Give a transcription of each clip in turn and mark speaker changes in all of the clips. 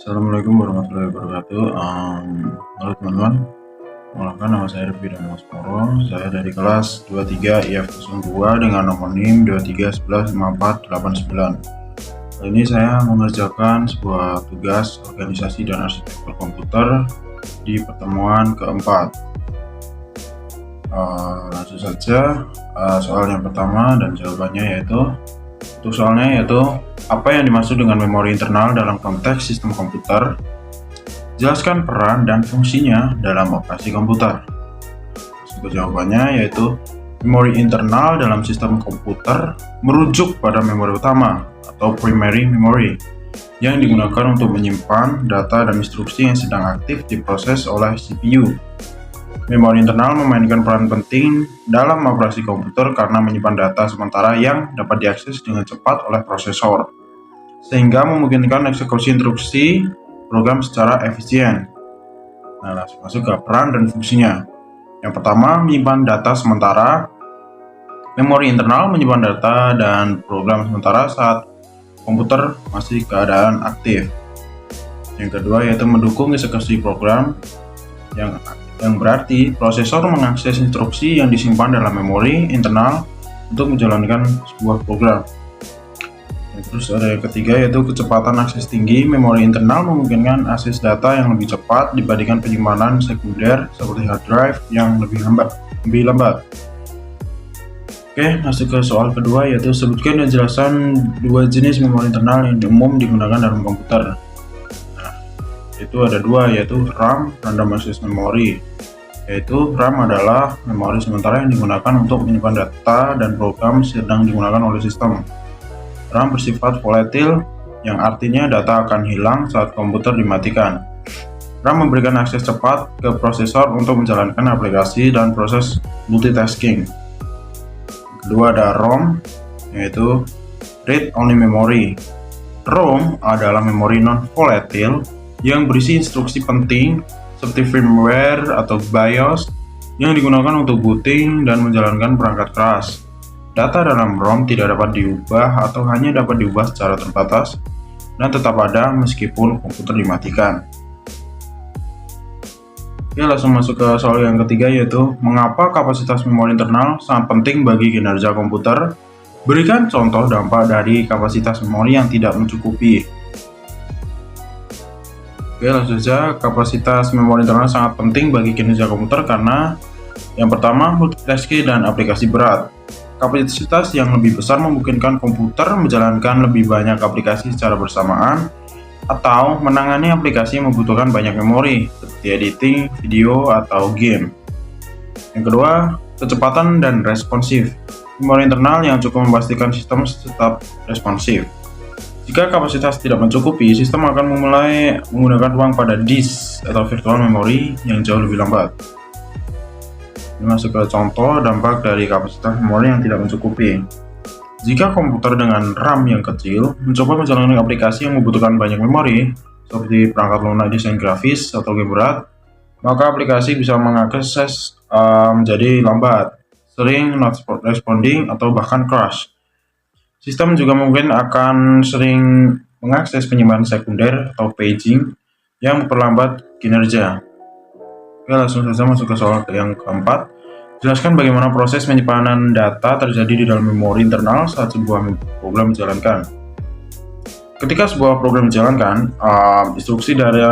Speaker 1: Assalamualaikum warahmatullahi wabarakatuh. Halo teman-teman, perkenalkan nama saya Rifki Damas Moro. Saya dari kelas 23 IF02 dengan nomor NIM 23115489. Kali ini saya mengerjakan sebuah tugas organisasi dan arsitektur komputer di pertemuan keempat. Langsung saja, soal yang pertama dan jawabannya yaitu, untuk soalnya yaitu, apa yang dimaksud dengan memori internal dalam konteks sistem komputer? Jelaskan peran dan fungsinya dalam operasi komputer. Untuk jawabannya yaitu, memori internal dalam sistem komputer merujuk pada memori utama atau primary memory yang digunakan untuk menyimpan data dan instruksi yang sedang aktif diproses oleh CPU. Memori internal memainkan peran penting dalam operasi komputer karena menyimpan data sementara yang dapat diakses dengan cepat oleh prosesor, sehingga memungkinkan eksekusi instruksi program secara efisien. Nah, langsung masuk ke peran dan fungsinya. Yang pertama, menyimpan data sementara. Memori internal menyimpan data dan program sementara saat komputer masih keadaan aktif. Yang kedua yaitu mendukung eksekusi program, yang berarti prosesor mengakses instruksi yang disimpan dalam memori internal untuk menjalankan sebuah program. Terus ada yang ketiga yaitu kecepatan akses tinggi. Memori internal memungkinkan akses data yang lebih cepat dibandingkan penyimpanan sekunder seperti hard drive yang lebih lambat. Oke, masuk ke soal kedua yaitu sebutkan dan jelaskan dua jenis memori internal yang umum digunakan dalam komputer. Nah, itu ada dua yaitu RAM, Random Access Memory. Yaitu RAM adalah memori sementara yang digunakan untuk menyimpan data dan program sedang digunakan oleh sistem. RAM bersifat volatil, yang artinya data akan hilang saat komputer dimatikan. RAM memberikan akses cepat ke prosesor untuk menjalankan aplikasi dan proses multitasking. Kedua ada ROM, yaitu Read Only Memory. ROM adalah memori non-volatil yang berisi instruksi penting seperti firmware atau BIOS yang digunakan untuk booting dan menjalankan perangkat keras. Data dalam ROM tidak dapat diubah atau hanya dapat diubah secara terbatas dan tetap ada meskipun komputer dimatikan. Oke, langsung masuk ke soal yang ketiga yaitu, mengapa kapasitas memori internal sangat penting bagi kinerja komputer? Berikan contoh dampak dari kapasitas memori yang tidak mencukupi. Oke, langsung saja, kapasitas memori internal sangat penting bagi kinerja komputer karena yang pertama, multitasking dan aplikasi berat. Kapasitas yang lebih besar memungkinkan komputer menjalankan lebih banyak aplikasi secara bersamaan atau menangani aplikasi yang membutuhkan banyak memori, seperti editing, video, atau game. Yang kedua, kecepatan dan responsif. Memori internal yang cukup memastikan sistem tetap responsif. Jika kapasitas tidak mencukupi, sistem akan memulai menggunakan ruang pada disk atau virtual memory yang jauh lebih lambat. Ini masuk ke contoh dampak dari kapasitas memori yang tidak mencukupi. Jika komputer dengan RAM yang kecil mencoba menjalankan aplikasi yang membutuhkan banyak memori, seperti perangkat lunak desain grafis atau game berat, maka aplikasi bisa mengakses menjadi lambat, sering not responding, atau bahkan crash. Sistem juga mungkin akan sering mengakses penyimpanan sekunder atau paging yang memperlambat kinerja. Oke, langsung saja masuk ke soal yang keempat. Jelaskan bagaimana proses penyimpanan data terjadi di dalam memori internal saat sebuah program dijalankan. Ketika sebuah program dijalankan, instruksi dari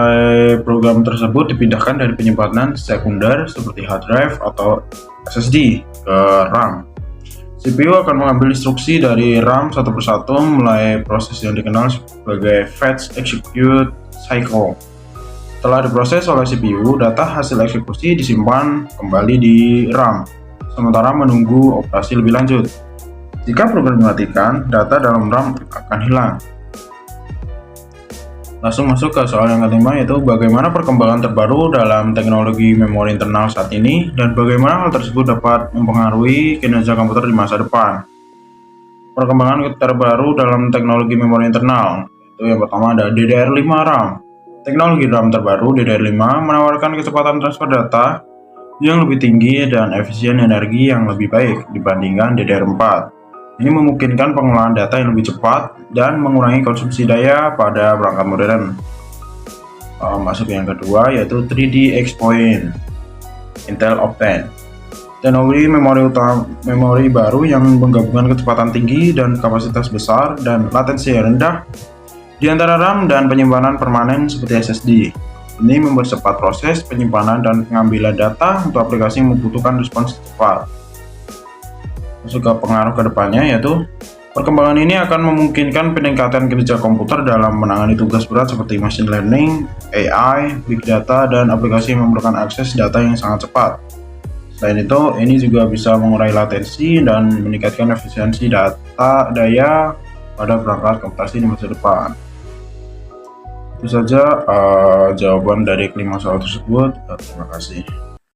Speaker 1: program tersebut dipindahkan dari penyimpanan sekunder seperti hard drive atau SSD ke RAM. CPU akan mengambil instruksi dari RAM satu persatu mulai proses yang dikenal sebagai fetch execute cycle. Setelah diproses oleh CPU, data hasil eksekusi disimpan kembali di RAM, sementara menunggu operasi lebih lanjut. Jika program dimatikan, data dalam RAM akan hilang. Langsung masuk ke soal yang kelima yaitu, bagaimana perkembangan terbaru dalam teknologi memori internal saat ini dan bagaimana hal tersebut dapat mempengaruhi kinerja komputer di masa depan. Perkembangan terbaru dalam teknologi memori internal itu yang pertama ada DDR5 RAM. Teknologi RAM terbaru DDR5 menawarkan kecepatan transfer data yang lebih tinggi dan efisien energi yang lebih baik dibandingkan DDR4. Ini memungkinkan pengolahan data yang lebih cepat dan mengurangi konsumsi daya pada perangkat modern. Masuk yang kedua yaitu 3D X-Point Intel Optane. Teknologi memori baru yang menggabungkan kecepatan tinggi dan kapasitas besar dan latensi rendah di antara RAM dan penyimpanan permanen seperti SSD. Ini mempercepat proses penyimpanan dan pengambilan data untuk aplikasi yang membutuhkan respons cepat. Masuk ke pengaruh ke depannya yaitu perkembangan ini akan memungkinkan peningkatan kerja komputer dalam menangani tugas berat seperti machine learning, AI, big data, dan aplikasi yang memerlukan akses data yang sangat cepat. Selain itu, ini juga bisa mengurai latensi dan meningkatkan efisiensi daya pada perangkat komputasi di masa depan. Itu saja jawaban dari kelima soal tersebut. Terima kasih.